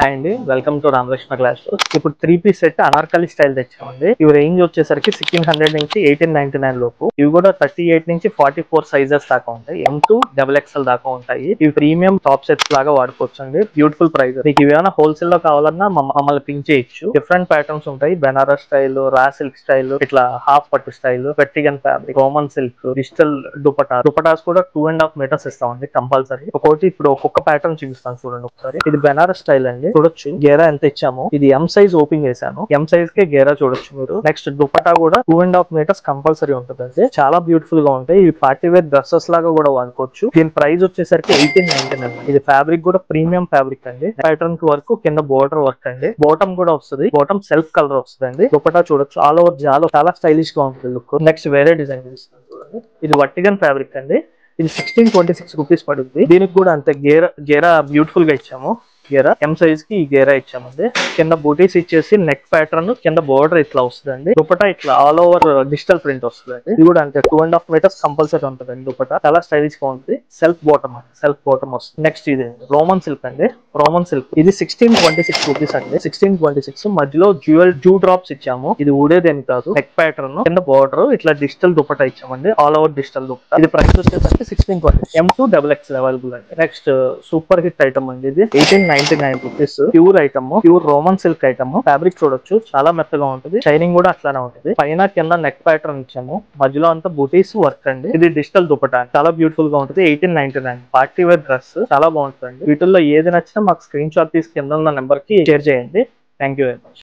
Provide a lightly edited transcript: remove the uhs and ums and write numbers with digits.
And welcome to Ramakrishna class. ఇప్పుడు 3 piece set Anarkali style తెచ్చామండి. ఇవి range వచ్చేసరికి 1600 నుంచి 1899 లోపు. ఇవి కూడా 38 నుంచి 44 సైజెస్ దాకా ఉంటాయి. M2 XXL దాకా ఉంటాయి. ఇవి ప్రీమియం టాప్ సెట్స్ లాగా వాడుకోవచ్చు అండి. Beautiful price. మీకు ఇవి ఏమైనా హోల్సేల్ లో కావాలన్నా మమ్మల్ని పింక్ చేయొచ్చు. డిఫరెంట్ ప్యాటర్న్స్ ఉంటాయి. Banaras style, raw silk style, ఇట్లా హాఫ్ పట్టు స్టైల్, వెట్టిగన్ fabric, Roman silk, digital dupattas కూడా 2.5 మీటర్స్ ఇస్తామండి కంపల్సరీ. ఒక్కొక్కటి ఇప్పుడు ఒక్కొక్క ప్యాటర్న్ చూపిస్తాను చూడండి ఒకసారి. ఇది బెనారస్ స్టైల్ అండి. చూడొచ్చు గేరా ఎంత ఇచ్చాము. ఇది M సైజ్ ఓపెన్ చేశాను. M సైజ్ కే గేరా చూడొచ్చు మీరు. నెక్స్ట్ దుపట్టా కూడా 2.5 మీటర్స్ కంపల్సరీ ఉంటుందండి. చాలా బ్యూటిఫుల్ గా ఉంటాయి. ఇవి పార్టీ వేర్ డ్రెస్సెస్ లాగా కూడా వాడుకోవచ్చు. దీని ప్రైస్ వచ్చేసరికి 1899. ఇది ఫ్యాబ్రిక్ కూడా ప్రీమియం ఫ్యాబ్రిక్ అండి. ప్యాటర్న్ వర్క్ కింద బోర్డర్ వర్క్ అండి. బాటమ్ కూడా వస్తుంది. బాటమ్ సెల్ఫ్ కలర్ వస్తుంది అండి. దుపట్టా చూడొచ్చు ఆల్ ఓవర్ చాలా స్టైలిష్ గా ఉంటుంది లుక్. నెక్స్ట్ వేరే డిజైన్ చూపిస్తాను చూడండి. ఇది వర్టిగన్ ఫ్యాబ్రిక్ అండి. ఇది 1626 రూపీస్ పడుతుంది. దీనికి కూడా అంతే గేరా బ్యూటిఫుల్ గా ఇచ్చాము. గేరా M సైజ్ కి ఈ గేరా ఇచ్చామండి. కింద బూటీస్ ఇచ్చేసి నెక్ ప్యాటర్న్ కింద బోర్డర్ ఇట్లా వస్తుందండి. దుపట్టా ఇట్లా ఆల్ ఓవర్ డిజిటల్ ప్రింట్ వస్తుందండి. ఇది కూడా అంతే 2.5 మీటర్స్ కంపల్సరీ ఉంటుందండి. దుపట్టా చాలా స్టైలిష్ గా ఉంటుంది. సెల్ఫ్ బాటమ్ వస్తుంది. నెక్స్ట్ ఇది రోమన్ సిల్క్ అండి. రోమన్ సిల్క్ ఇది 1626 రూపీస్ అండి. 1626 మధ్యలో జూ డ్రాప్స్ ఇచ్చాము. ఇది ఊడేదేని కాదు. నెక్ ప్యాటర్న్ కింద బోర్డర్ ఇట్లా డిజిటల్ దుపట్టా ఇచ్చామండి. All over digital dupatta. ఇది ప్రైస్ వచ్చేసరికి 1620. M2 XXL అవైలబుల్ అండి. నెక్స్ట్ సూపర్ హిట్ ఐటమ్ అండి. ఇది 1899 rupees. Pure item, pure Roman silk item. Fabric చూడొచ్చు చాలా మెత్తగా ఉంటుంది. షైనింగ్ కూడా అట్లానే ఉంటుంది. పైన కింద నెక్ ప్యాటర్న్ ఇచ్చాము. మధ్యలో అంతా బూటీస్ వర్క్ అండి. ఇది డిజిటల్ దుపట్టా చాలా బ్యూటిఫుల్ గా ఉంటుంది. 1899 పార్టీ వేర్ డ్రెస్ చాలా బాగుంటుంది. వీటిల్లో ఏది నచ్చినా మాకు స్క్రీన్ షాట్ తీసి కింద ఉన్న నెంబర్ కి షేర్ చేయండి. Thank you very much.